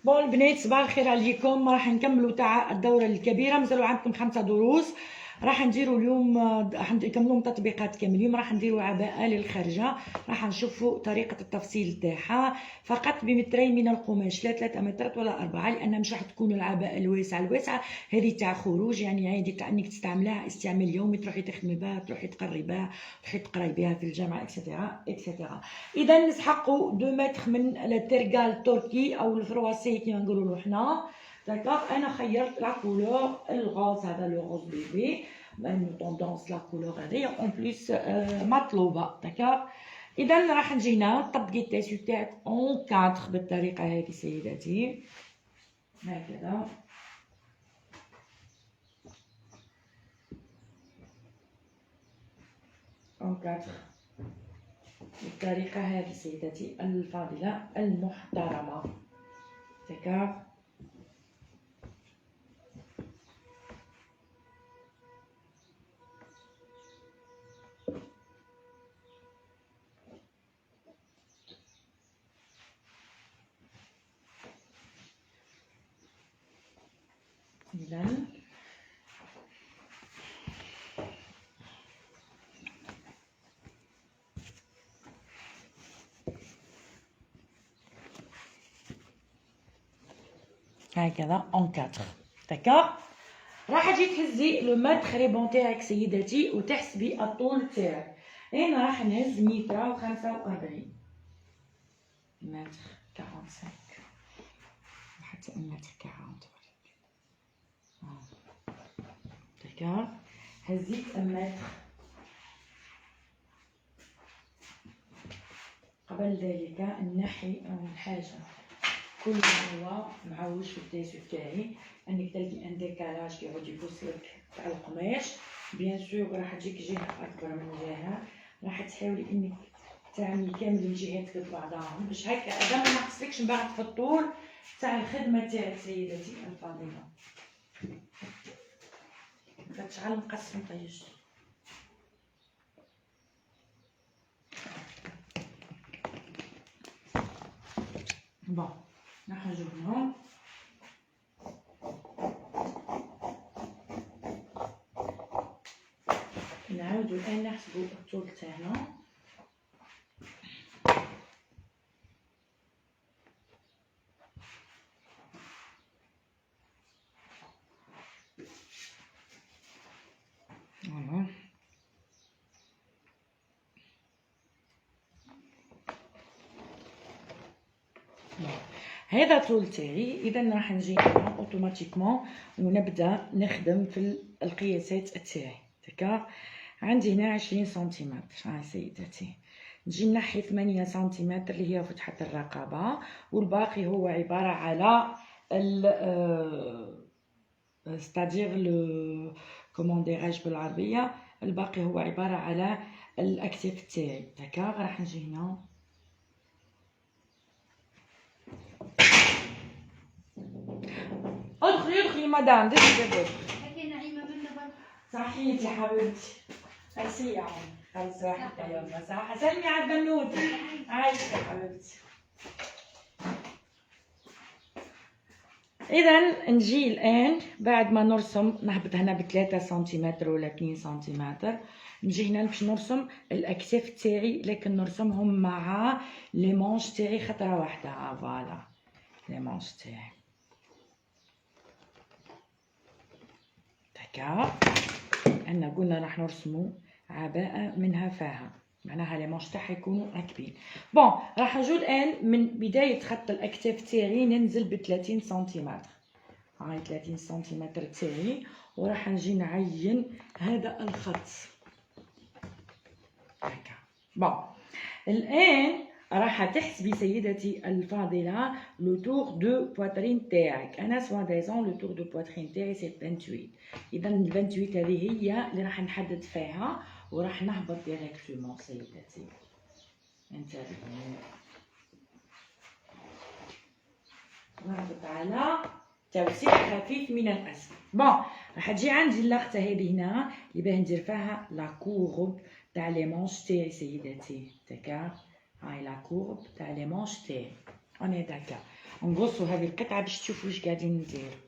بون البنات صباح الخير عليكم. راح نكملوا تاع الدورة الكبيرة، مازالوا عندكم 5 دروس. راح نديروا اليوم، راح نكملوا تطبيقات كامل. اليوم راح نديروا عباءة للخارجة، راح نشوفوا طريقة التفصيل تاعها فقط بمترين من القماش، لا 3 مترات ولا 4، لأن مش راح تكون العباءة الواسعة هذه تاع خروج، يعني عادي تاع انك تستعملها استعمال يومي، تروحي تخدمي بها، تروحي تقري بها، تروحي تقراي بها في الجامعة اكسترا اكسترا. اذا نسحقوا 2 متر من الترقال التركي او الفرواسي كيما نقولوا له حنا. داكوغ، انا خيرت لا كولور الغوز، هذا لو غوز بيبي، لانه طوندونس لا كولور هذه اون بليس مطلوبه. داكوغ، اذا راح نجي هنا طبقي التيسيو تاعك اون 4 بالطريقه هذه سيداتي، هكذا. اون 4 بالطريقه هذه سيداتي الفاضله المحترمه. داكوغ، إذا هكذا اون 4. داكوغ، راح تجي تهزي لو متر ريبون تاعك سيداتي وتحسبي الطول تاعك. هنا راح نهز 145 متر 45 حتى 1 متر 40. داكوغ، هزيت المتر. قبل ذلك نحي حاجة كل هو معوج في التيسو تاعي، انك تلقي ان ديكالاج كيعود يبوسلك تاع القماش. بيان سور راح تجيك جهه اكبر من جهه، راح تحاولي انك تعملي كامل الجهات ببعضهم باش هكا هذا ما نقصلكش من بعد في الطول تاع الخدمه تاعك سيدتي الفاضله. كتشعل نقسم طيش. بون راح نجيب هنا نعاودو الان نحسبو الطول تاعنا. هذا طول تاعي. اذا راح نجي اوتوماتيكمون ونبدا نخدم في القياسات تاعي. داكوغ، عندي هنا 20 سنتيمتر. هاي سيداتي نجي نحي 8 سنتيمتر اللي هي فتحة الرقبة، والباقي هو عبارة على ستادير لو كومون ديراج بالعربية، الباقي هو عبارة على الاكتاف تاعي. داكوغ، راح نجي هنا ادخلي مدام دزي الباب. هكا نعيمة منا برك. صحيت يا حبيبتي، هسي يا عمي خلص راحتك يلا. صح، سلمي على البنوتة. عايشة يا حبيبتي. إذا نجي الآن بعد ما نرسم، نهبط هنا ب3 سنتيمتر ولا 2 سنتيمتر، نجي هنا باش نرسم الأكتاف تاعي، لكن نرسمهم مع لي مونش تاعي خطرة واحدة. فوالا لي مونش تاعي. داكوغ، أنا قلنا راح نرسمو عباءة منها فاها، معناها لي مونش تاعها يكونوا راكبين. بون راح نجو الآن من بداية خط الأكتاف تاعي ننزل ب30 سنتيمتر. هاي 30 سنتيمتر تاعي، وراح نجي نعين هذا الخط هكا. بون الآن راح تحسبي سيدتي الفاضلة لو تور دو بواترين تاعك. انا سوا ديزون لو تور دو بواترين تاعي سي 28. اذا 28 هذه هي اللي راح نحدد فيها، وراح نهبط ديريكتومون سيدتي. انتبهوا، نهبط على توسيع خفيف من الاسفل. بون راح تجي عندي اللقطه هذه هنا اللي باه ندير فيها لا كورب تاع لي مونش تاعي سيداتي. داكوغ، هاي لا كورب تاع لي مونش تاعي. انا داكا نقصوا هذه القطعه باش تشوفوا واش قاعدين ندير.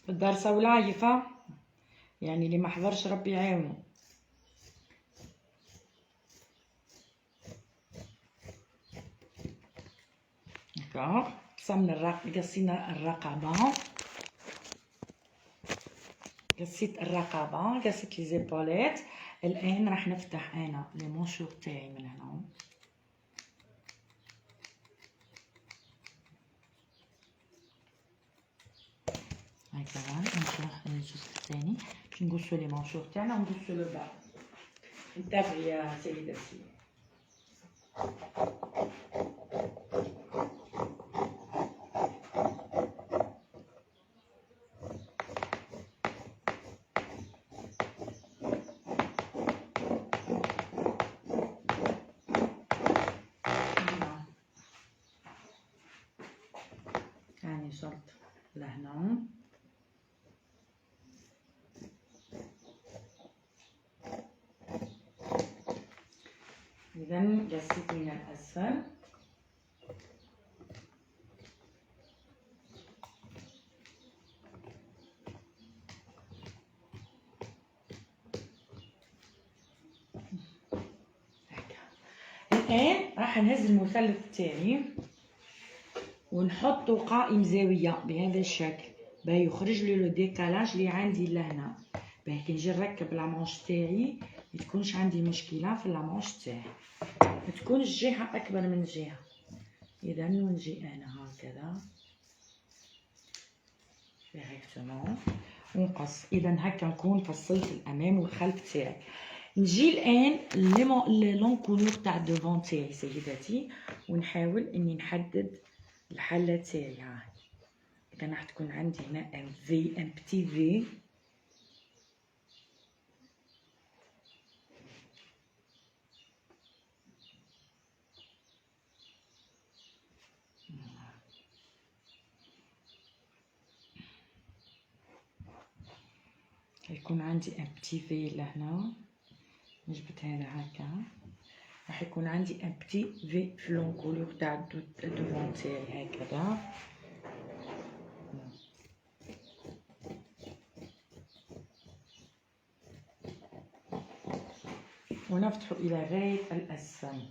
الدرسه ولايفه، يعني اللي ما حضرش ربي يعاونه. هكا قصينا الرقبه، قصيت الرقبه، قصيت لي زيبوليت. الان راح نفتح انا لي مونشور تاعي من هنا. هكذا نروح للجزء الثاني باش نقصو لي مونشور تاعنا ونقصو لو بعض. انتبهي يا سيدتي. يعني وصلت لهنا. إذا قصيت من الأسفل. الآن راح نهز المثلث تاعي ونحطو قائم زاوية بهذا الشكل باه يخرج لي لو ديكالاج اللي عندي لهنا، باه كي نجي نركب لامونش تاعي متكونش عندي مشكلة في لامونش تاعي، متكونش جهة أكبر من جهة. إذا نجي أنا هكذا ديريكتومون ونقص. إذا هكا نكون فصلت الأمام والخلف تاعي. نجي الآن لونكولور تاع الدوفون تاعي سيداتي، ونحاول إني نحدد الحلة تاعي. هاي إذا راح تكون عندي هنا ان بتي في. يكون عندي ان بتي في لهنا، نجبد هذا هكا، راح يكون عندي ان بتي في في لونكولور تاع الدوفون تاعي هكذا. ونفتح إلى غاية الأسفل.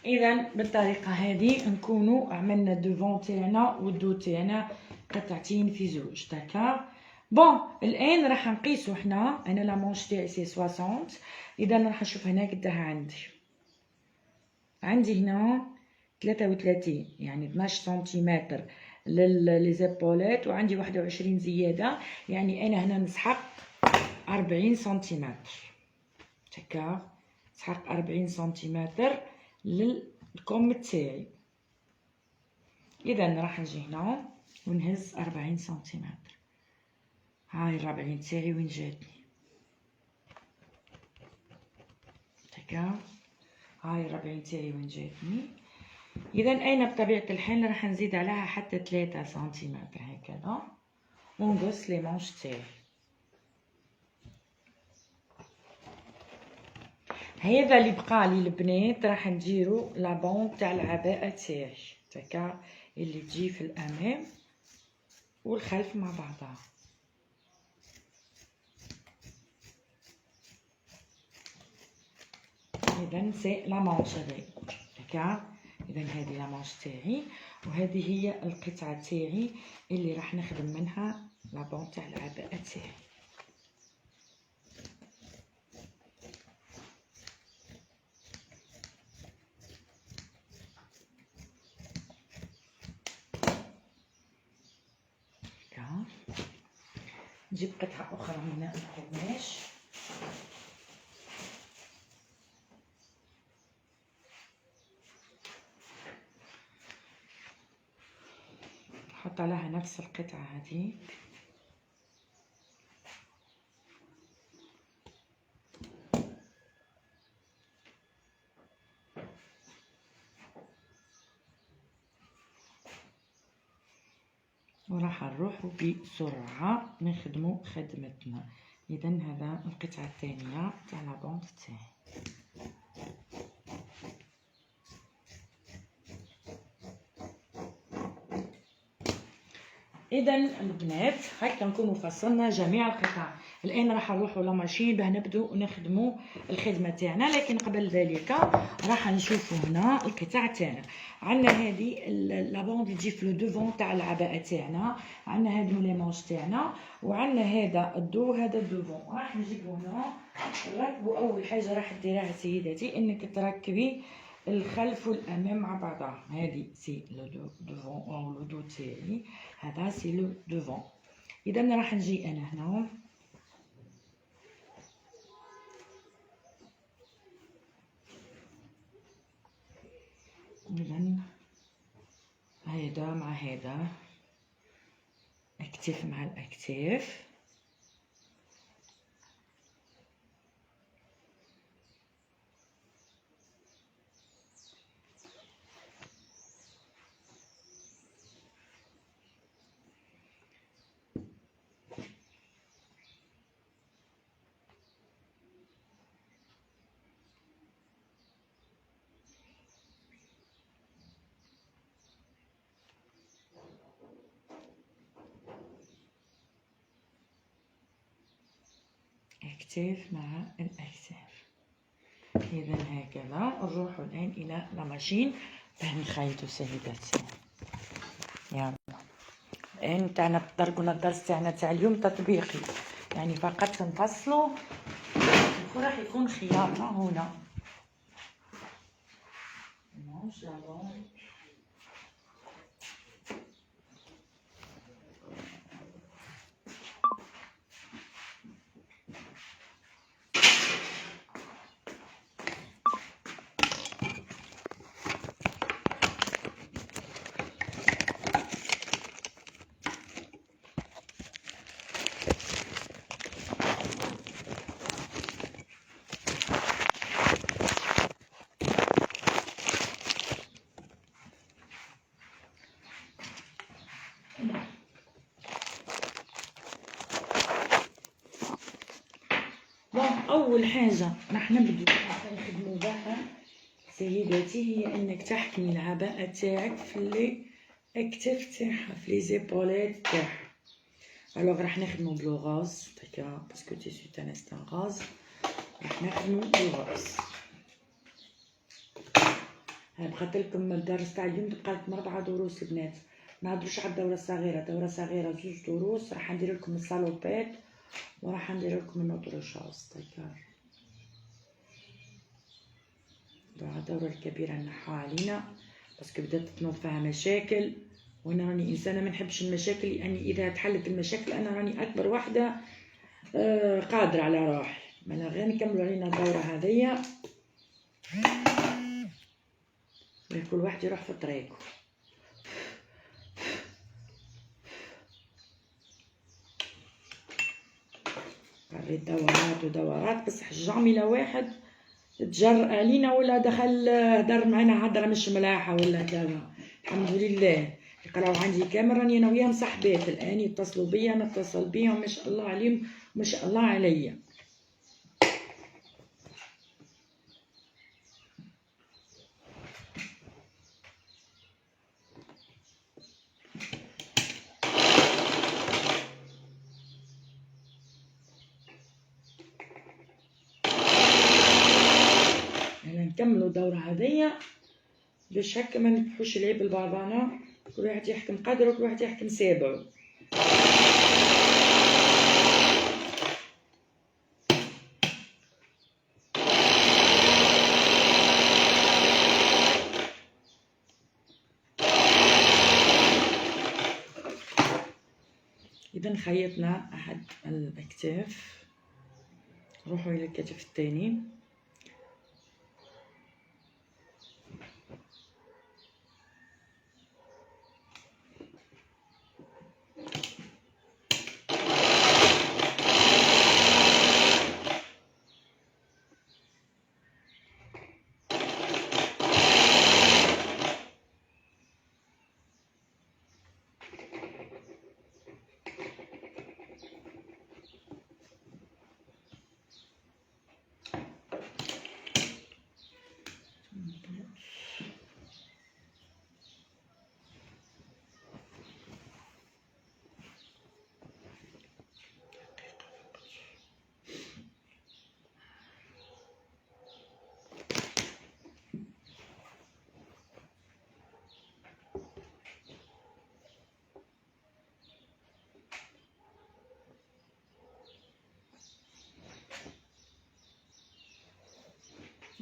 اذا بالطريقه هذه نكونوا عملنا الدوفون تاعنا والدو تاعنا قطعتين في زوج. داكار بون. الان راح نقيسوا حنا. انا لا مونش تاعي سي 60. اذا راح نشوف هنا قداها عندي هنا 33 يعني 12 سنتيمتر لي زيبولات، وعندي 21 زياده، يعني انا هنا نسحق 40 سنتيمتر. داكار نسحق 40 سنتيمتر للكم تاعي. اذا راح نجي هنا ونهز 40 سنتيمتر. هاي الربعين تاعي وين جاتني. داكا هاي الربعين تاعي وين جاتني. اذا انا بطبيعه الحال راح نزيد عليها حتى 3 سنتيمتر هكذا ونقص لي مونش تاعي. هذا اللي بقى لي البنات راح نديرو لابون تاع العباءه تاعي داكا اللي تجي في الامام والخلف مع بعضها. اذا سي لا مانش هذه داكوغ. اذا هذه لا مانش تاعي، وهذه هي القطعه تاعي اللي راح نخدم منها لابون تاع العباءه تاعي. نجيب قطعه اخرى من القماش، نحط لها نفس القطعه هذيك، وراح نروحو بسرعه نخدمو خدمتنا. اذا هذا القطعه الثانيه تاع لابونط تاعي. اذا البنات هكا نكونوا فصلنا جميع القطع. الان راح نروحوا لاماشين باه نبداو نخدموا الخدمه تاعنا، لكن قبل ذلك راح نشوفوا هنا القطع تاعنا. عندنا هذه لابون اللي تجي في لو دوفون تاع العباءه تاعنا، عندنا هادو لي مانش تاعنا، وعندنا هذا الدو هذا الدوفون. راح نجيبو هنا نركبوا. اول حاجه راح ديريها سيداتي انك تركبي الخلف والامام مع بعضها. هذه سي لو دوفون او لو دو تاعي، هذا سي لو دوفون. اذا راح نجي انا هنا اذا هذا مع هذا، اكتاف مع الاكتاف. اكتاف مع الاكتاف. اذا هكذا نروحوا الان الى لا ماشين باه نخيطوا سيداتي. يلا الان تاعنا دركنا الدرس تاعنا تاع اليوم تطبيقي، يعني فقط نفصلوا راح يكون خياطه هنا. اول حاجه راح نبدو نخدموا بها سيداتي هي انك تحكمي العباءه تاعك في لي اكتاف تاعها، في لي زيبولات تاعها. الوغ راح نخدموا بلو غاز داكوغ باسكو تي سو ان انستان غاز. راح نخدموا بلو غاز. بقات لكم الدرس تاع اليوم تبقى لكم 4 دروس البنات. ما نهضروش على الدوره الصغيره، الدوره الصغيره 2 دروس. راح ندير لكم الصالوبات وراح ندير لكم النوتر شوز داكوغ. الدوره الكبيره نحوها علينا باسكو بدات تنوض فيها مشاكل، وانا راني انسانه ما نحبش المشاكل، لاني اذا تحلت المشاكل انا راني اكبر واحده قادره على روحي. مالا غير نكملوا علينا الدوره هذيا، كل واحد يروح في طريقه. قريت دورات ودورات بصح جامي لا واحد تجرأ علينا ولا دخل هدر معنا هدره مش ملاحه ولا هذا. الحمد لله يقراو عندي كامل، راني انا وياهم صاحبات الان يتصلوا بيا نتصل بيهم ما شاء الله عليهم ما شاء الله عليا. نكملوا الدورة هذيا باش هكا ما نذبحوش العيب لبعضنا، كل واحد يحكم قدره وكل واحد يحكم سابعه. إذا خيطنا أحد الأكتاف، نروحوا إلى الكتف الثاني.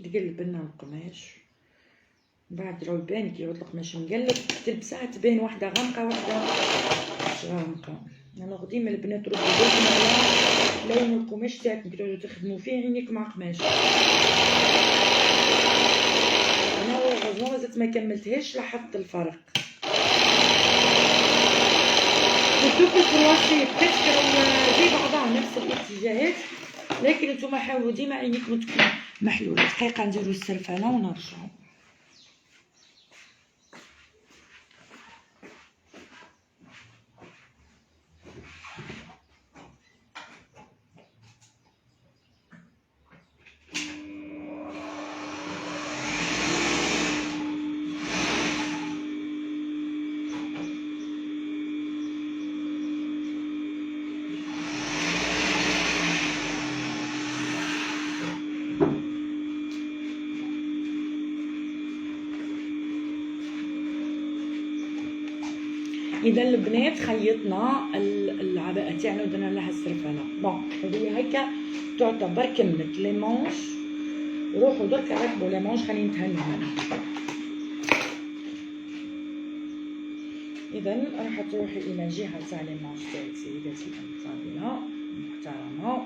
تقلب لنا القماش، بعد راهو يبان كي يعود القماش مقلب، تلبسها تبان واحده غامقه واحده مش غامقه. انا ديما البنات ردوا بالكم على لون القماش تاعكم كي تعودوا تخدموا فيه عينيك مع قماش. انا غوزون مازلت ما كملتهاش، لاحظت الفرق. شوفوا الكرواسي بتذكروا زي بعضها نفس الاتجاهات، لكن نتوما حاولوا ديما عينيكم تكون محلوله. دقيقه نديروا السرفانه ونرجعوا. اذا البنات خيطنا العباءه تاعنا ودرنا لها السرفانه. بون هذه هكا تعتبر كملت لي مونش. روحوا دركا ركبوا لي مونش، خلينا نتهنوا منها. اذا راح تروحي الى جهه تاع لي مونش تاعك سيداتي الفاضله المحترمه،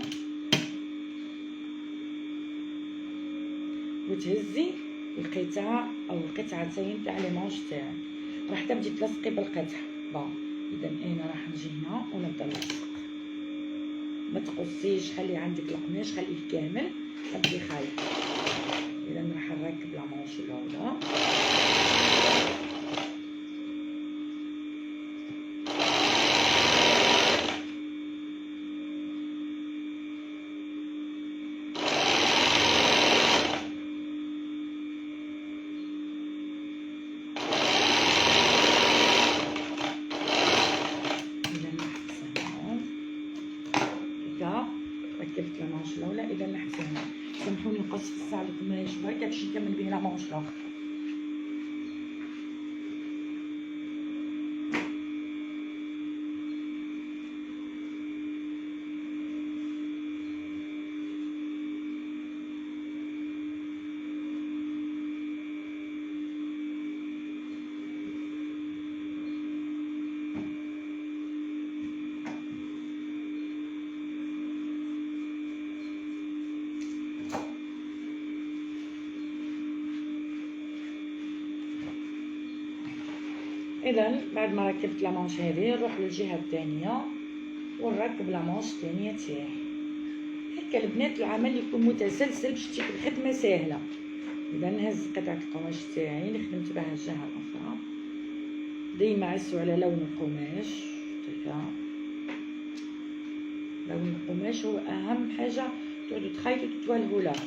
وتهزي القطعه او القطعتين تاع لي مونش تاعك، راح تبدي تلصقي بالقطعه. بون اذا انا راح نجي هنا ونبدا نلصق. ما تقصيش، خلي عندك القماش خليه كامل، تبدي خايط. اذا راح نركب لا مونش الاولى، ركبت لا مونش الاولى. اذا الحسنه سامحوني نقص في الساعه القماش بركه باش نكمل به لا مونش الاخر. اذا بعد ما ركبت لا مونش هذه نروح للجهه الثانيه ونركب لا مونش الثانيه تاعي. هكا البنات العمل يكون متسلسل باش تجيك الخدمه سهله. اذا نهز قطعه القماش تاعي اللي خدمت بها الجهه الاخرى، ديما عسوا على لون القماش. هكا لون القماش هو اهم حاجه تعودوا تخيطوا تتوالهوا لها.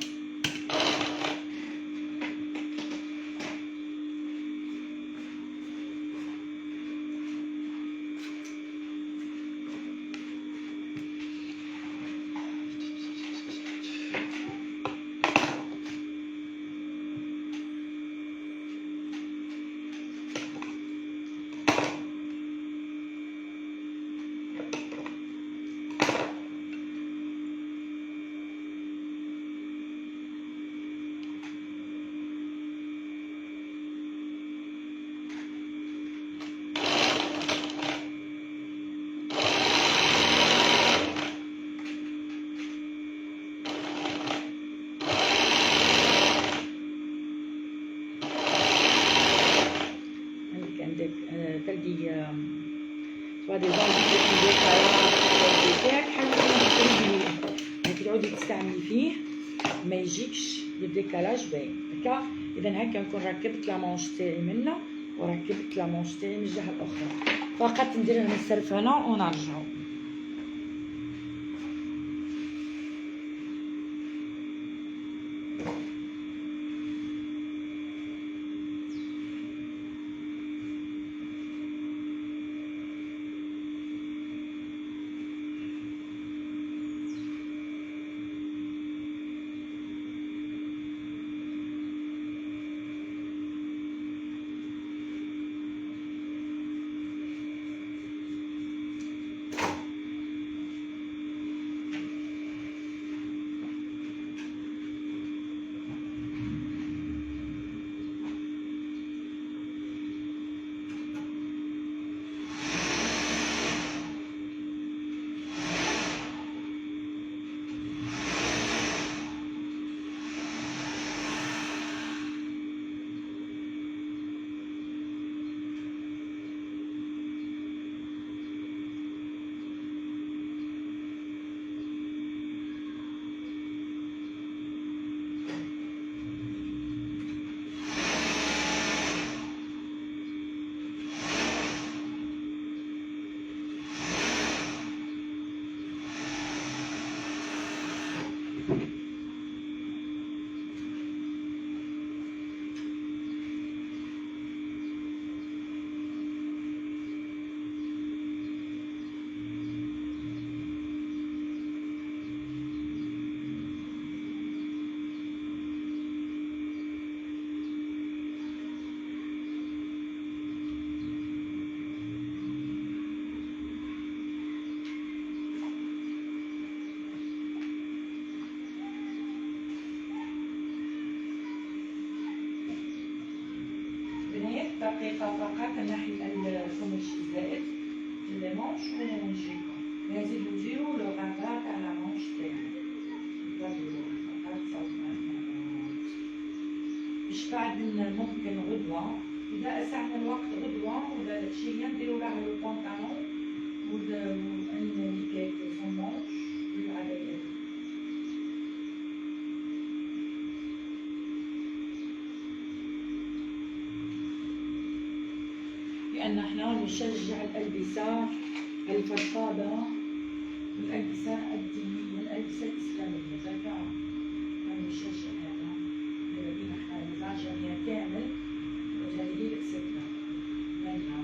تلقي سواء دي زونجي تاعك حاول تريدي يعني تعودي تستعملي فيه ما يجيكش الديكالاج باين هكا. اذا هكا نكون ركبت لامونش تاعي منا وركبت لامونش تاعي من الجهه الاخرى، فقط ندير السرفانه ونرجعو. بنهاية دقيقة فقط نحي القماش الزائد في المانش ونجيكم نزيدو نديرو لو غابا تاع لامونش تاعنا فقط باش بعد ممكن غدوة إذا أسعنا الوقت غدوة ولا شي نديرو لها لو بونطالون اللي كاين سون مانش للعباية. لأن احنا نشجع الألبسة الفضفاضة والألبسة الدينية والألبسة الإسلامية، ذاك نشجع هذا لدينا احنا الزعجرية كامل وجايين ستة منها.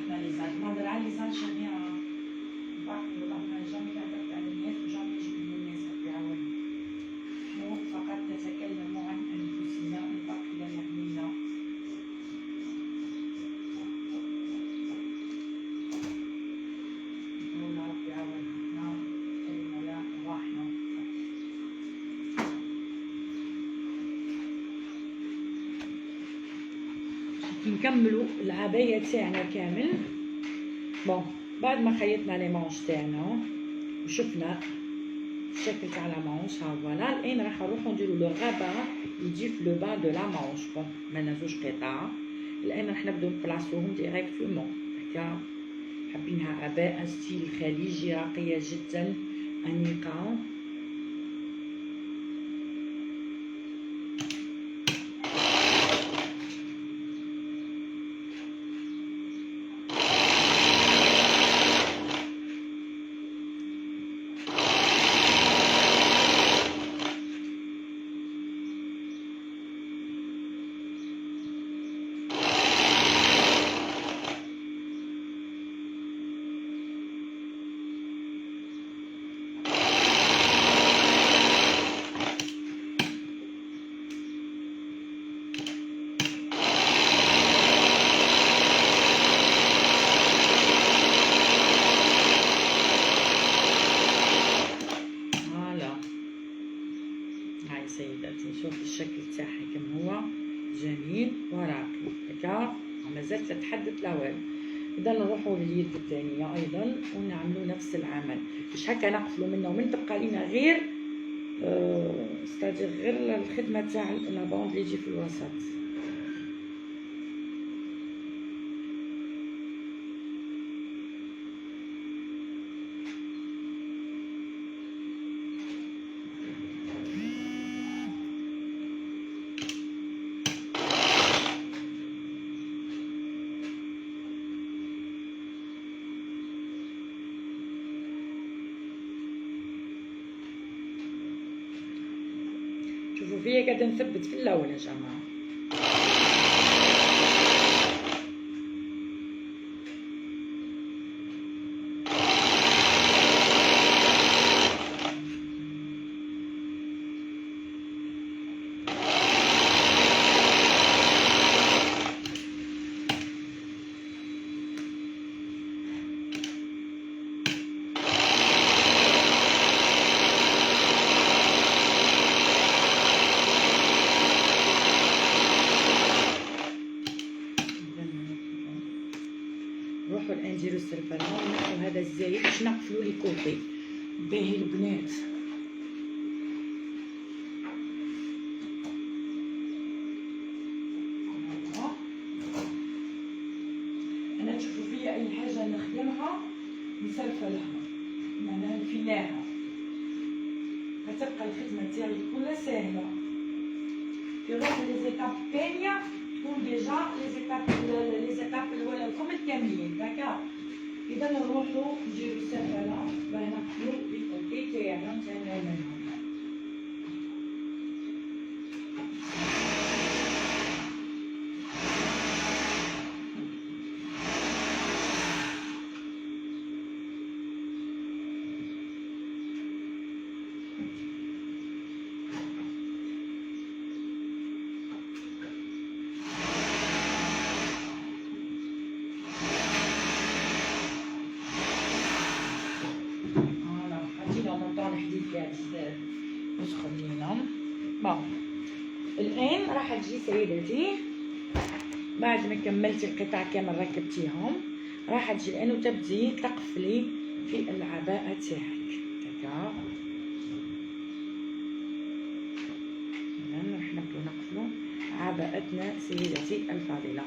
احنا ليزان نهضر على ليزان شغية باقي والله جامي كنهضر على الناس وجامي نجيب الناس يعاونوا. نحن فقط نتكلم عن أنفسنا الباقي لا يعنينا. نقول ربي يعاوننا كلمة لا واحدة. نكملوا العباية تاعنا كامل. بون بعد ما خيطنا لي مانش تاعنا وشفنا الشكل تاع لا مانش ها فوالا، الان راح نروحو نديرو لو غابا يجي في لو با دو لا مانش. بون مالنا زوج قطع الان راح نبداو نبلاصوهم ديريكتومون هكا. حابينها عباءة ستيل خليجي راقية جدا أنيقة. سيداتي. شوفي الشكل تاعها كم هو جميل وراقي هكا، مازالت لا تحدث لا والو. اذا نروحوا لليد الثانيه ايضا ونعملوا نفس العمل، باش هكا نقفلوا منه ومن تبقى لينا غير ستادير غير الخدمه تاع لابوند اللي يجي في الوسط. شوفوا فيا قاعده نثبت في الاول يا جماعه. نروحوا الان نديروا السلفله ونحطوا هذا الزايد باش نقفلوا لي كوطي. باهي البنات، انا تشوفوا فيا اي حاجه نخدمها نسلفلها معناها نفيناها، فتبقى الخدمه تاعي كلها سهله. في نروح ليزيتاب الثانيه تكون ديجا ليزيتاب الاولى لكم الكاملين داكا. اذا نروحوا نديروا السلفله باه نقفلوا لي كوطي تاعنا تماما. نحديد فيها بزاف وسخن لينا. بون الان راح تجي سيداتي بعد ما كملتي القطع كامل ركبتيهم، راح تجي الان وتبدي تقفلي في العباءه تاعك هكا. الان راح نبداو نقفلوا عباءتنا سيداتي الفاضله.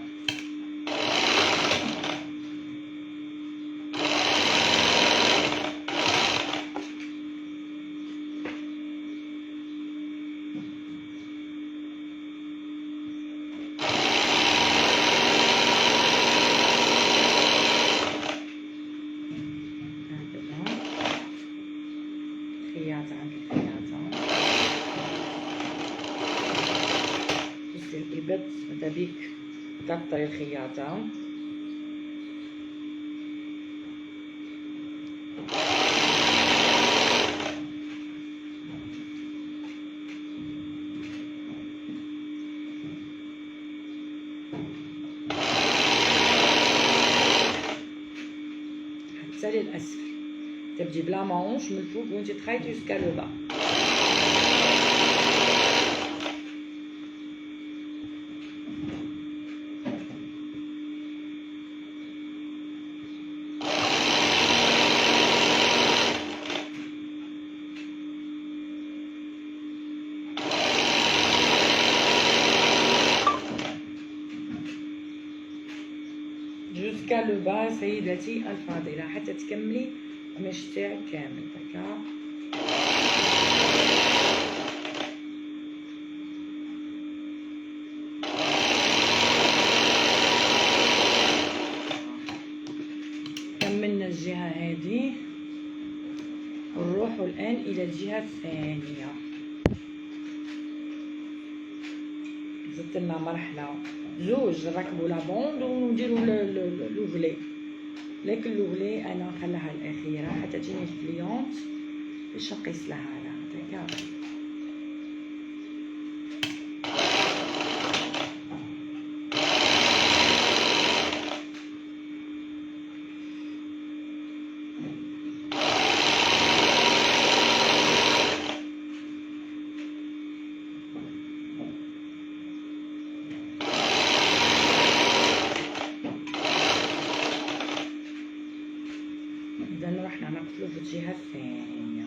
خياطة عند الخياطة بصي الإبط ماذا بيك تقطعي الخياطة. حتى للأسفل تبدي بلا مانش من الفوق وانت تخيطي جوسكا لو با. جوسكا لو با سيدتي الفاضله حتى تكملي القماش تاعك كامل هكا. كملنا الجهه هذه ونروحوا الان الى الجهه الثانيه. زدت لنا مرحله زوج نركبوا لابوند ونديروا لوغلي، لكن لوغلي انا نخليها الاخيره حتى تجيني الكليونت باش نقيس لها على هكا. الثانية.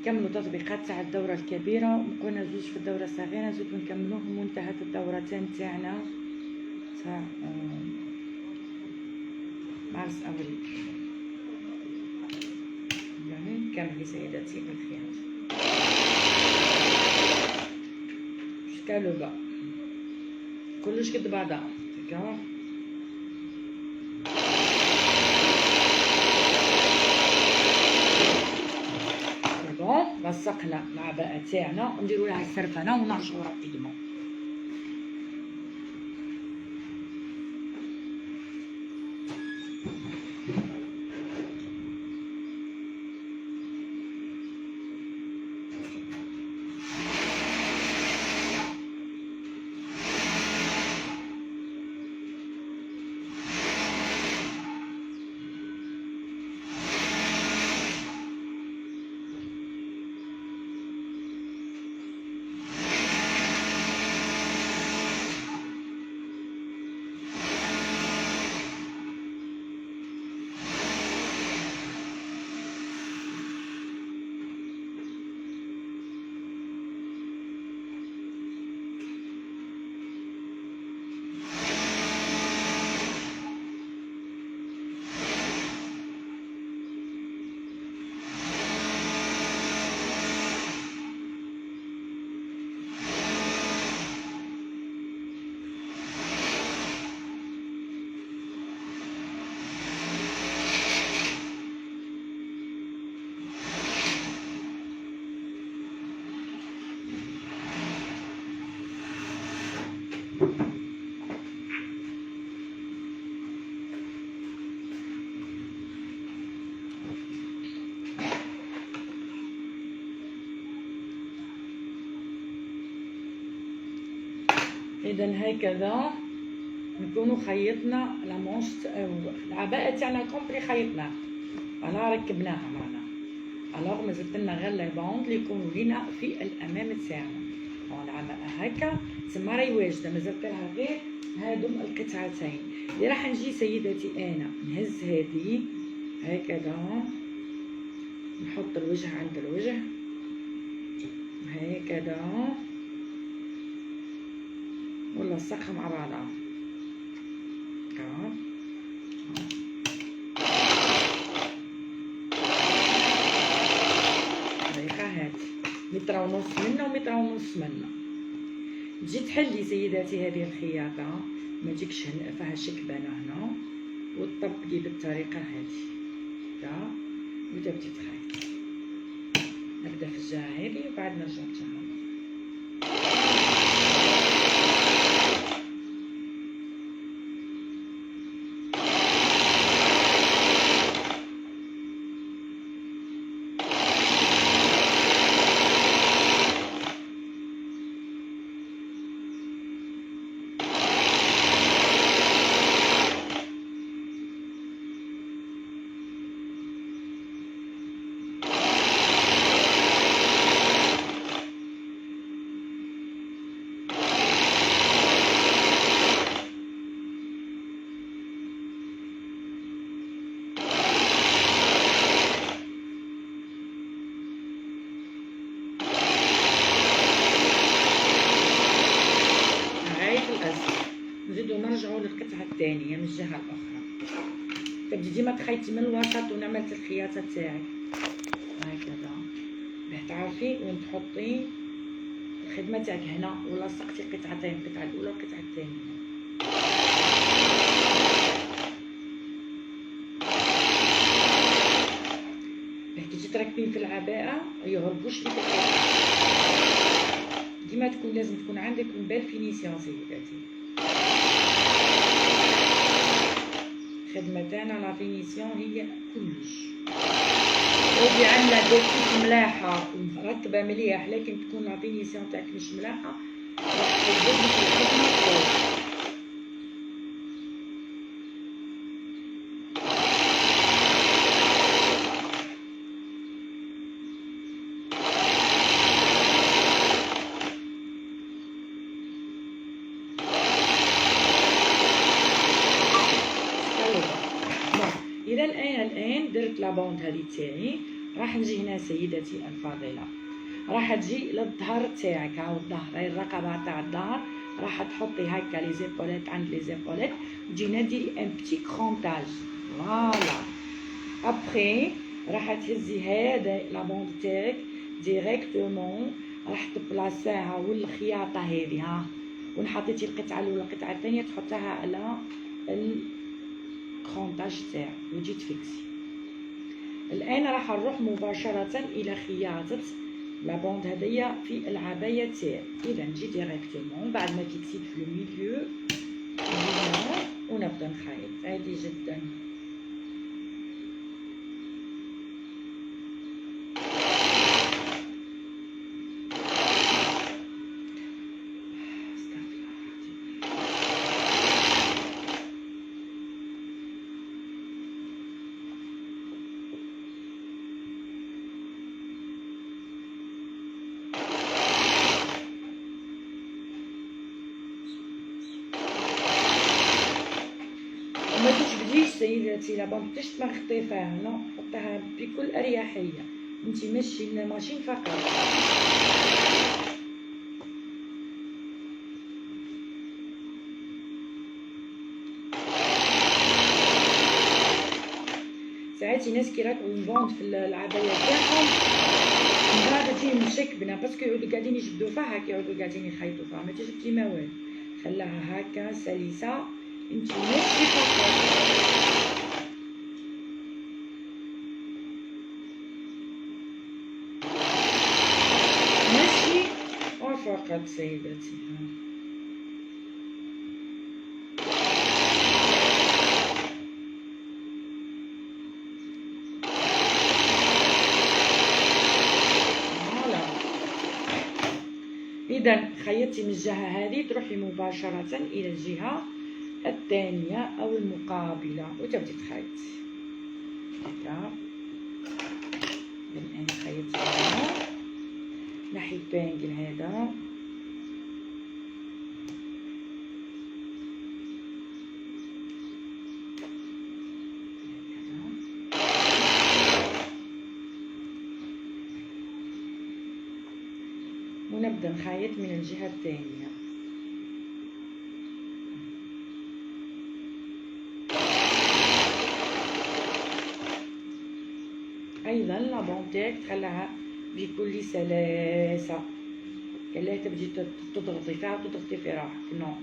نكملوا تطبيقات تاع الدورة الكبيرة، بقينا زوج في الدورة الصغيرة، نزيدو نكملوهم وانتهت الدورتين تاعنا تاع مارس افريل. يعني كملي سيداتي بالخير جوسكا لو با، كلش قد بعضها داكوغ. لصقنا العباءة تاعنا ونديرو لها السرفانة ونرجعو رابيدمون. اذا هكذا نكونوا خيطنا لامونش العباءه تاعنا كومبلي خيطناها، انا ركبناها معنا. الوغ مازلت لنا غير لي بوند اللي يكونوا لينا في الامام تاعنا. العباءة هكا تما راهي واجده، مازالت لها غير هادم القطعتين اللي راح نجي سيداتي انا نهز هذه هكذا، نحط الوجه عند الوجه هكذا ونلصقها مع بعضها هكا. طريقه هادي متر ونص منا ومتر ونص منا. تجي تحلي سيداتي هذه الخياطه ما تجيكش فيها شكبانه هنا، وتطبقي بالطريقه هذه هكا وتبدي تخيطي. نبدا في الجهه هذه وبعد نرجع للجهه. نزيدو نرجعو للقطعه الثانيه من الجهه الاخرى. تبدي ديما تخيطي من الوسط ونعمل الخياطه تاعك هكذا باه تعرفي وين تحطي الخدمه تاعك هنا، ولا لصقتي قطعتين، القطعه الاولى والقطعه الثانيه. باه كي تركبين في العباءه يهربوش ليك القطع. ديما لازم تكون عندك اون بال فينيسيون سيداتي. الخدمه تاعنا لا فينيسيون هي كلش. ودي عامله دوكيت ملاحه مرتبه مليح، لكن تكون لا فينيسيون تاعك مش ملاحه راح تزيد لك الخدمه فوق. اذا الان درت لابوند هذه تاعي، راح نجي هنا سيدتي الفاضله، راح تجي للظهر تاعك. هاو الظهر، هاي الرقبه تاع الظهر، راح تحطي هكا لي زيبوليت عند لي زيبوليت، وتجينا ديري ان بتي كرونتاج. فوالا ابخي راح تهزي هذا لابوند تاعك ديريكتومون، راح تبلاصيها والخياطه هذه ها، وين حطيتي القطعه الاولى القطعه الثانيه تحطها على الكرونتاج تاعك وتجي تفيكسي. الان راح نروح مباشره الى خياطه لابوند هذيا في العبايه تاعي. اذا نجي ديريكتومون بعد ما فيكسيت في الميليو ونبدا نخيط عادي جدا. ما تجبديش سيداتي لابوند باش تلخطي فيها، لا حطيها بكل اريحيه، انت ماشي ماشين فقط. ساعات ناس كي راكبوا البوند في العبايه تاعهم من بعد تجي مشكبنه باسكو يعودوا قاعدين يجبدوا فيها، كيعودوا قاعدين يخيطوا فيها. ما تجبدي ما والو، خلاها هكا سلسه، انت ماشي فقط. ماشي فقط سيداتي. إذا خيطتي من الجهة هذه تروحي مباشرة إلى الجهة الثانية أو المقابلة وتبدي تخيطي هكا انا خيطت هنا نحي البانجل هذا ونبدأ نخيط من الجهة الثانية. أيضا لابونتيك تخليها بكل سلاسة، كلا تبدي تضغطي فيها وتضغطي في روحك، نو.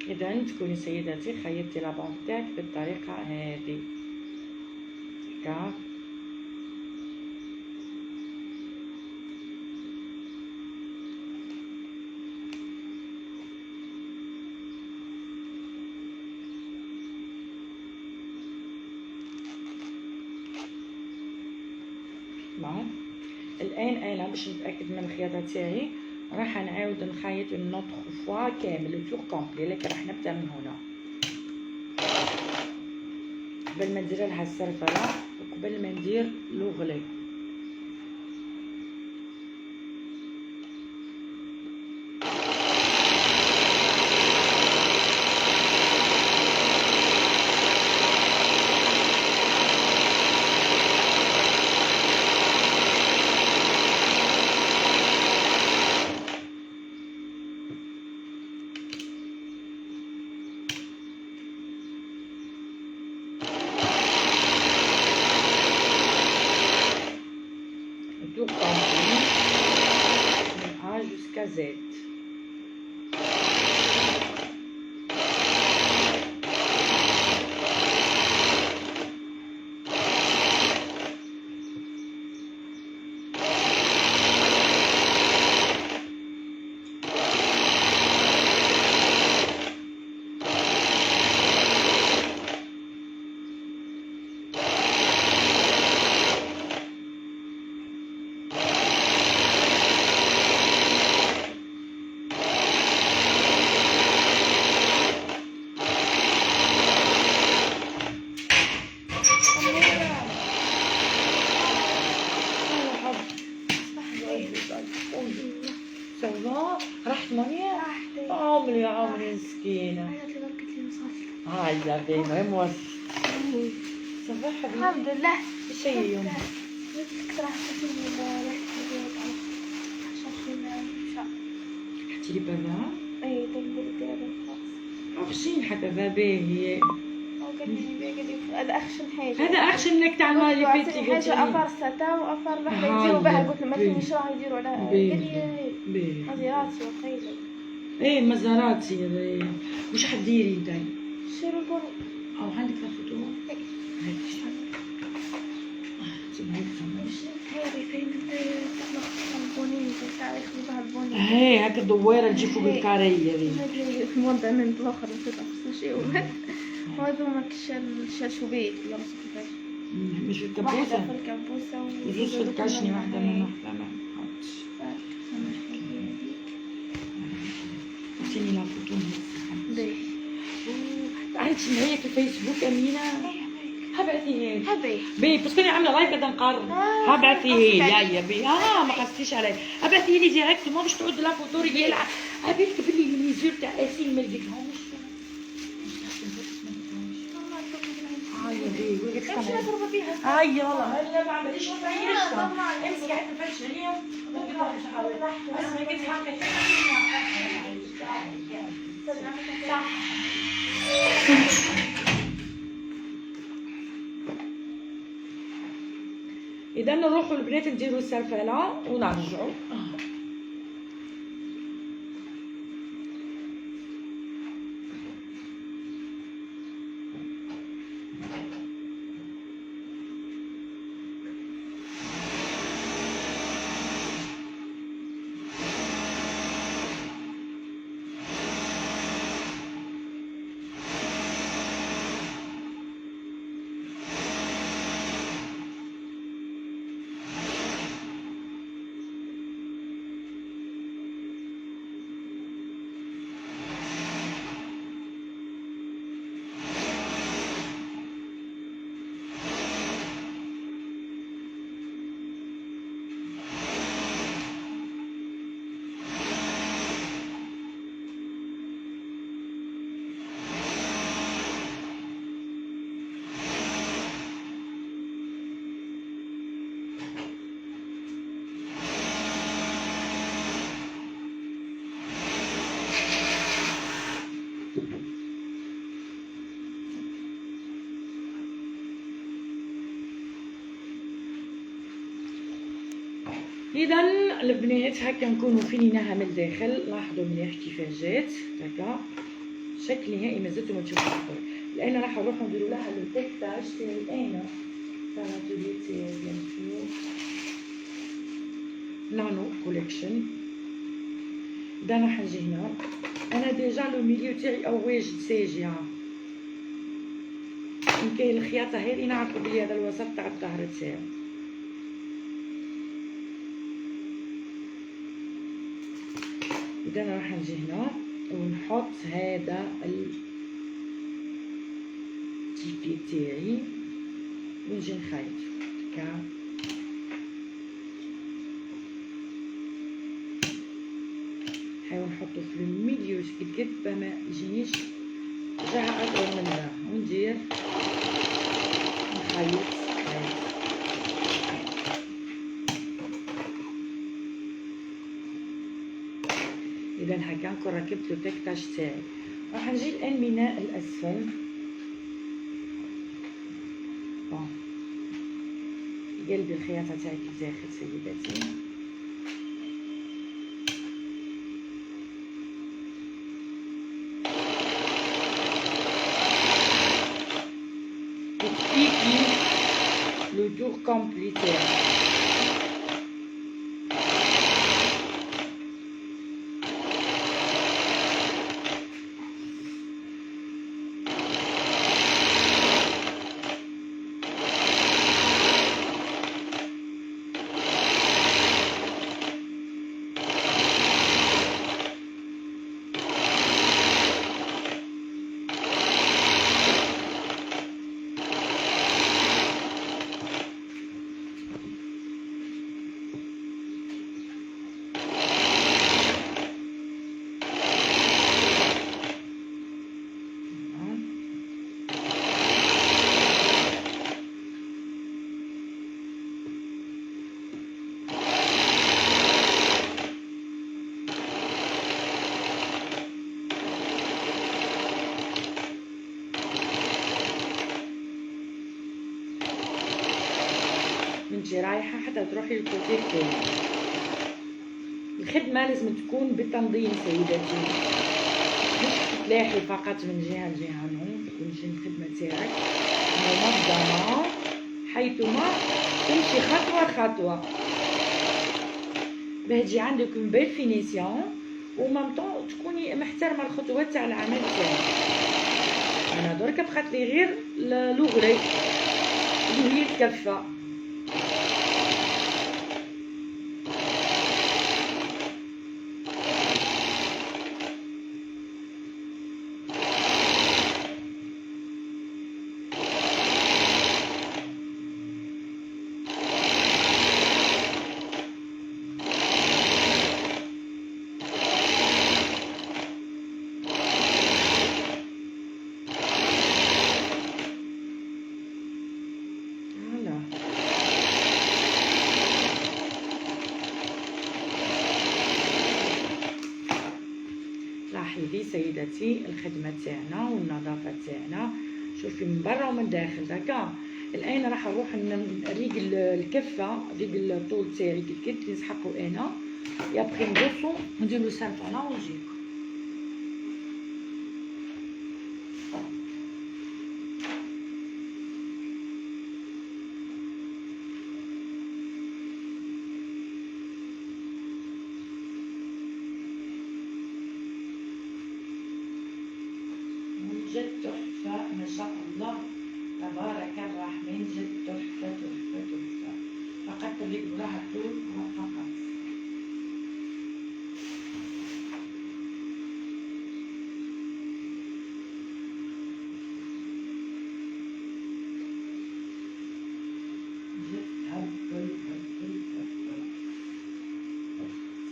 إذا تكوني سيداتي خيطتي لابونت تاعك بالطريقة هذه هكا. الآن أنا باش نتأكد من الخياطة تاعي راح نعاود نخيط اون اوتر فوا كامل التور كومبلي، لكن راح نبدا من هنا قبل ما ندير لها السرفله وقبل ما ندير لوغلي. Tour complet de A jusqu'à Z. سوا راحت مانيا عمري يا عمري مسكينة. عيطت لي قالت لي وصلت. هاي زين المهم وصلت. سوا حبيبي الحمد لله. ايش هي اليوم؟ قلت راح تجيني ريحة عشان نمشى. حتى لي برا؟ اي تنقول دابا خلاص. عرفتي حتى باهي. قال لي هذا اخشن حاجة. هذا اخشن لك تاع المرة اللي فاتت حاجة افار ساتا وافار راح يديروا بها. قلت له ما فينيش راح يديروا على قال لي هذه راسي وخيزة. ايه مزاراتي واش حديري نتايا؟ شيرو بوني. او عندك الفوتو؟ هاي هذه فين البونين تاع يخدموها البونين. هي هاك الدويره تجي فوق الكاريه هذه. هذه الموضة من الاخر نسيت خصنا شيء وهذوما الشاشوبيت ولا ما كيفاش. مش واحدة الكابوسه في الكابوسة وزوج في الكاشني واحده من واحده ما حطش. عطيني لا فوتو. ليه؟ عندك معايا في الفيسبوك امينه؟ هبعثيها لي هبي بي باسكو انا عامله لايف بدنا نقرب. هبعثيها لي يا بي. ما قصديش علي. هبعثيها لي ديريكتومون باش تعود لا فوتو ريال. عبالك بلي الميزور تاع اسين ما لقيتهمش. بي قولي لك امشي نضرب فيها. والله لا ما عملتيش ما تعيرش. امسكي قاعده تفرش عليهم. اسمعي كيف حقك. صح. اذا نروحوا البنات نديروا السرفله ونرجعوا. اذا البنات هكا نكونوا فينيناها من الداخل. لاحظوا مليح كيفاش جات هكا شكل نهائي مازلتوا ما تشوفوا الفرق. الان راح نروحوا نديروا لها لو تيكتاج تاعي انا تاع لاتولي تاعي بيان سور نانو كوليكشن. اذا راح نجي هنا انا ديجا لو ميليو تاعي او واجد ساجي. كاين الخياطه هذه نعرفوا بلي هذا الوسط تاع الظهر تاعو. اذا راح نجي هنا ونحط هذا التيبي تاعي ونجي نخيط هكا. نحاول نحطو في الميليو قد باه ما يجينيش جهه اطول من هذا وندير نخيط. اذا هكا نكون ركبت لو تيكتاج تاعي. راح نجي الان من الاسفل. قلبي الخياطه تاعي في الداخل سيداتي. وتبيكي لو دور كومبلي تاعي. انتي رايحه حتى تروحي للكوتي الثاني. الخدمه لازم تكون بتنظيم سيداتي، مش تلاحي فقط من جهه لجهه. نو تكون الخدمه تاعك منظمه حيثما تمشي خطوه خطوه باه تجي عندك اون بيل فينيسيون ومام طون تكوني محترمه الخطوات تاع العمل تاعك. انا درك بقات لي غير لوغري اللي هي الكفه. سيداتي الخدمه تاعنا والنظافه تاعنا، شوفي من برا ومن داخل داكا. الان راح نروح نريق الكفه، نريق الطول تاعي كي نسحقو انا، يابخي نقصو نديرو سلطه ونجيب. جد تحفة ما شاء الله تبارك الرحمن، جد تحفة تحفة تحفة. فقط تريق لها الطول فقط. جد هبل هبل هبل.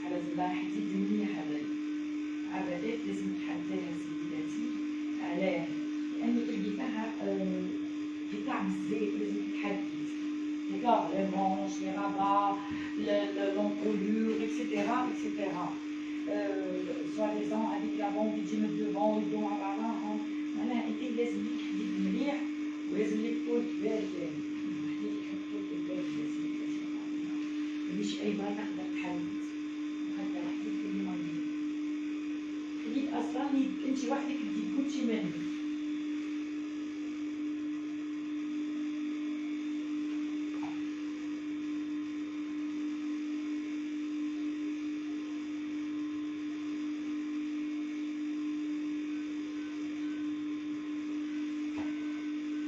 على زبالة حديد منيح هذا عبادات لازم تحداها سيداتي. علاه؟ لأنه تلقي فيها قطع الزيت لازم تتحدد، داكوغ لي مونش لي رابا لونكولور اكسيتيرا اكسيتيرا، سوا ديزون هاذيك لابون اللي تجي من الدوفون يبدو مع بعضاهم، معناها انت لازم ليك حديد مليح ولازم ليك طول كبار ثاني، حديد يحط طول كبار يا سيداتي، مانيش أي مرة تقدر تحدد، هكا الحديد كل ما الحديد أصلا انت وحدك تجيب كلشي منه.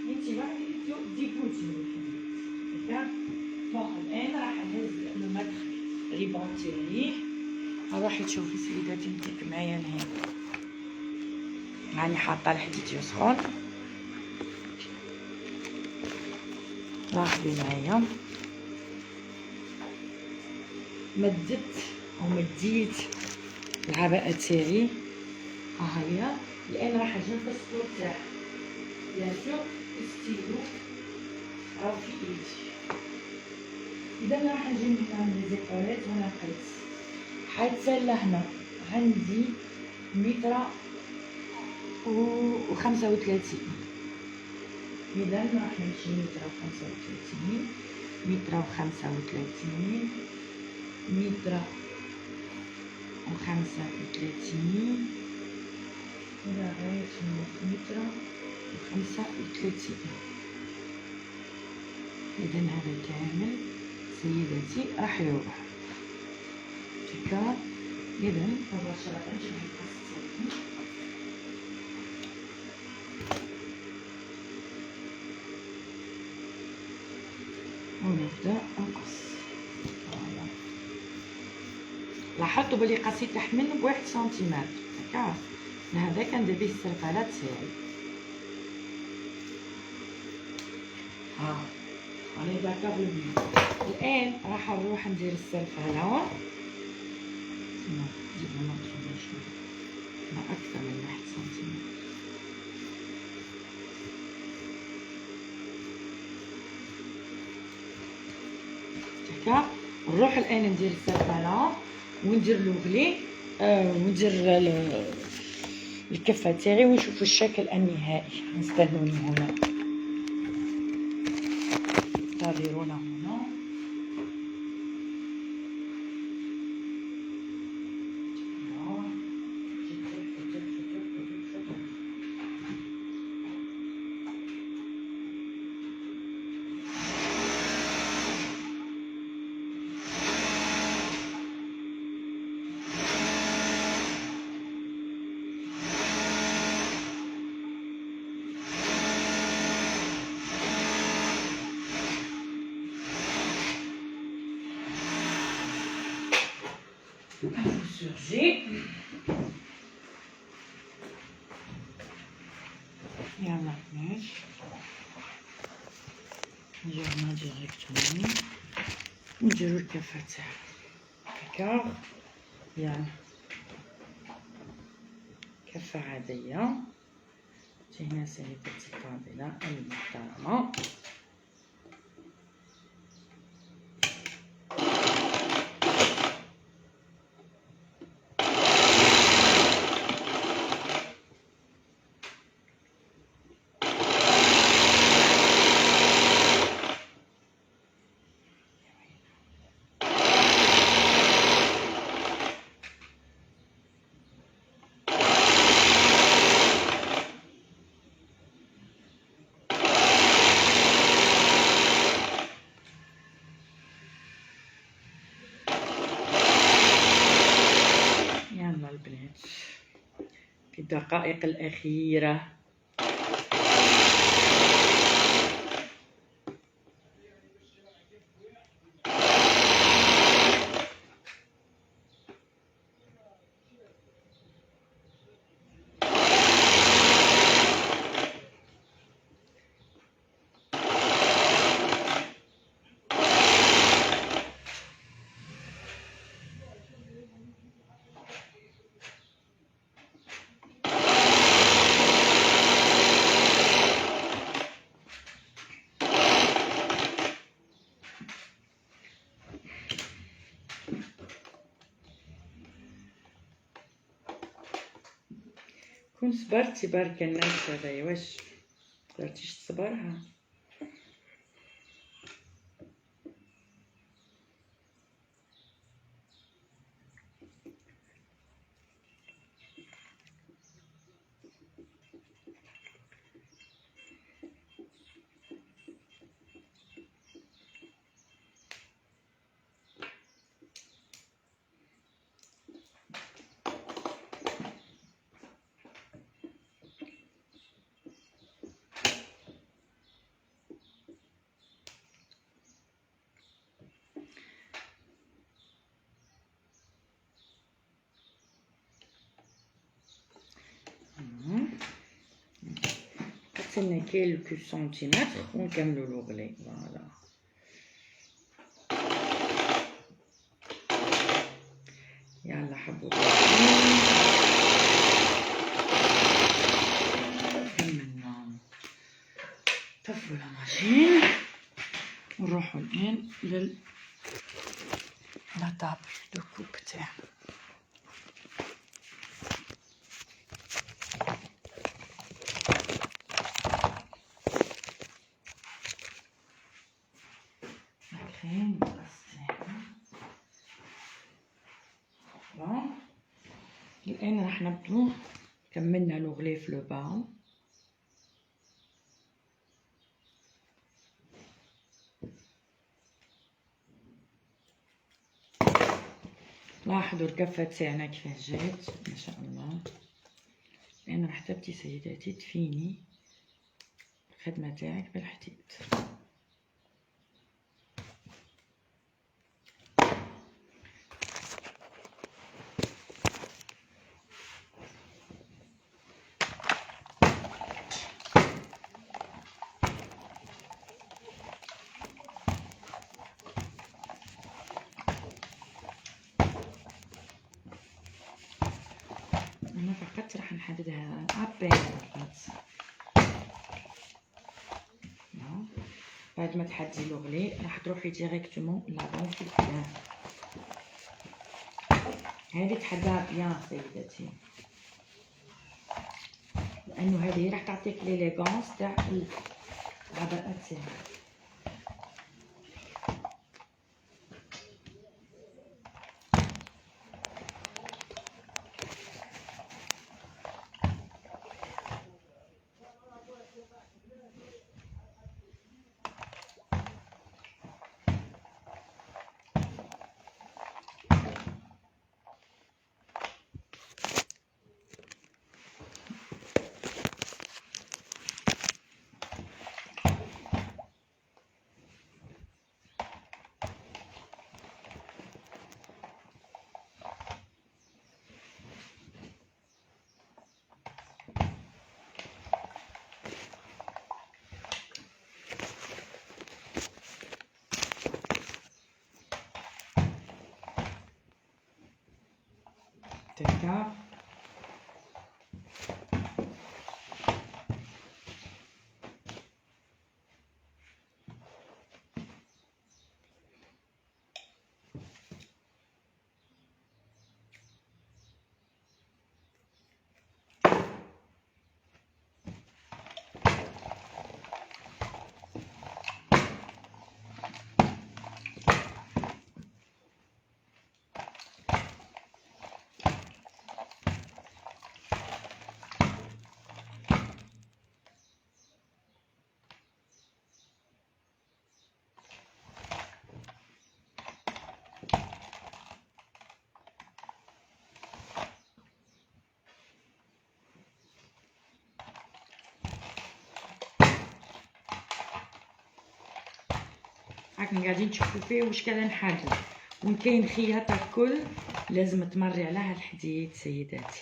انتي وحدك تجيب كلشي من الحديد، هكا. بون الآن راح نهز المدخل ريبون تاعي، راح تشوفي سيداتي نتيك معايا لهنا، راني حاطه الحديد يسخن، لاحظي معايا مدت ومديت العباءة تاعي، ها هي. الآن راح نجي نقص الطول تاعها، بيان سور ستيلو راهو في ايدي. إذا راح نجي نعمل لي زيكولات وأنا نقيس، حيتسالى هنا عندي 135، إذا راح نمشي 135 135 135 لغاية 135. إذا هذا كامل سيداتي راح يروح هكا. إذا مباشرة نجي نقص ونبدا نقص. لاحظتوا بلي قصيت تحمل بواحد سنتيمتر هكا، هذا كندير به السرفالات تاعي. ها راني داكوغ لو. الان راح نروح ندير السرفاله، نجيب نقص شويه ما اكثر من 1 سنتيمتر. هكا نروح الان ندير السرفاله وندير لوغلي وندير الكفه تاعي ونشوفوا الشكل النهائي. نستنوني هنا، انتظرونا هنا. surgir. يلا ماشي نديرنا ديريكتومون نديرو الكفة تاعها هكا. يلا كفة عادية. هنا سيدتي الفاضلة المحترمة الدقائق الأخيرة. كون صبرتي بارك الناس هذايا، واش مقدرتيش تصبرها؟ قسمنا كيلكو سنتيمتر ونكملو لوغلي. فوالا يلا حبوبي كملنا. طفوا لا ماشين ونروحو الان لا طابل دو كوب تاعنا. الآن راح نبدو كملنا لوغلي في لو با. لاحظوا الكفة تاعنا كيفاه جات ما شاء الله. الآن راح تبدي سيداتي تفيني الخدمة تاعك بالحديد. أنا فقط راح نحددها أبين فقط. بعد ما تحدي لوغلي راح تروحي ديريكتومون لافون في البلان. هذه تحداها بيان سيداتي، لأنه هذه راح تعطيك ليليغونس تاع العباءة تاعك. تاعها راكم قاعدين تشوفوا فيه واش كان نحدد. وين كاين خياطه الكل لازم تمري عليها الحديد سيداتي.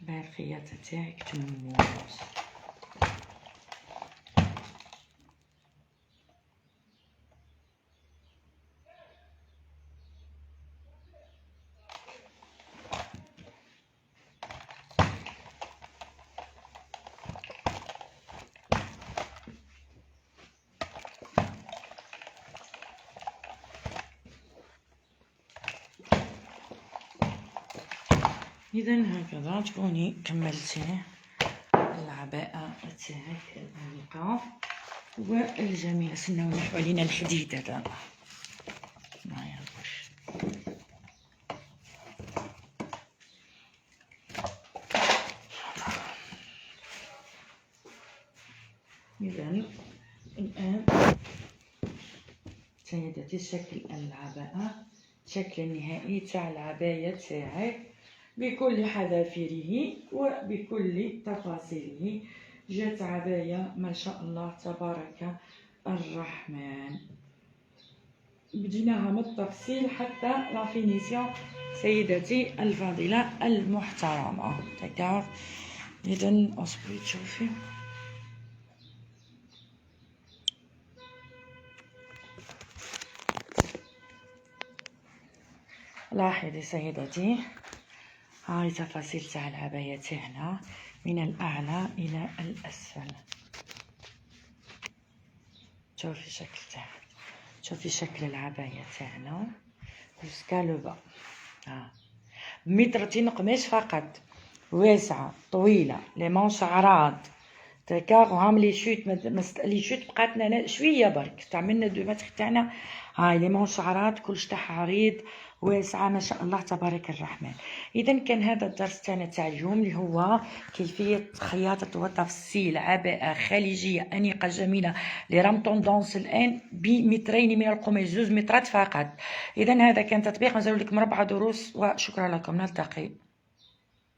بها الخياطه تاعك تموت. إذا هكذا تكوني كملتي العباءة تاعك الأنيقة والجميلة. سناو نحو علينا الحديد هذا ما يعرفوش. إذا الآن سيداتي شكل العباءة، الشكل النهائي تاع العباية تاعك بكل حذافيره وبكل تفاصيله. جات عباية ما شاء الله تبارك الرحمن. بديناها من التفصيل حتى لا فينيسيون سيدتي الفاضلة المحترمة. داكوغ. إذا اصبري تشوفي. لاحظي سيدتي هاي تفاصيل تاع العباية تاعنا من الأعلى إلى الأسفل. شوفي شكل تاعها، شوفي شكل العباية تاعنا جوسكا لو با. بمترتين قماش فقط، واسعة طويلة، لي مونش عراض داكوغ. وهام لي شوت لي شوت بقاتنا شوية برك، استعملنا 2 متر تاعنا. هاي لي مونش عراض كلش تاعها عريض واسعة ما شاء الله تبارك الرحمن. اذا كان هذا الدرس تاعنا تاع اليوم اللي هو كيفيه خياطه وتفصيل عباءه خليجيه انيقه جميله اللي راهم طوندونس الان بمترين من القماش، 2 مترات فقط. اذا هذا كان تطبيق، نزل لكم 4 دروس وشكرا لكم، نلتقي.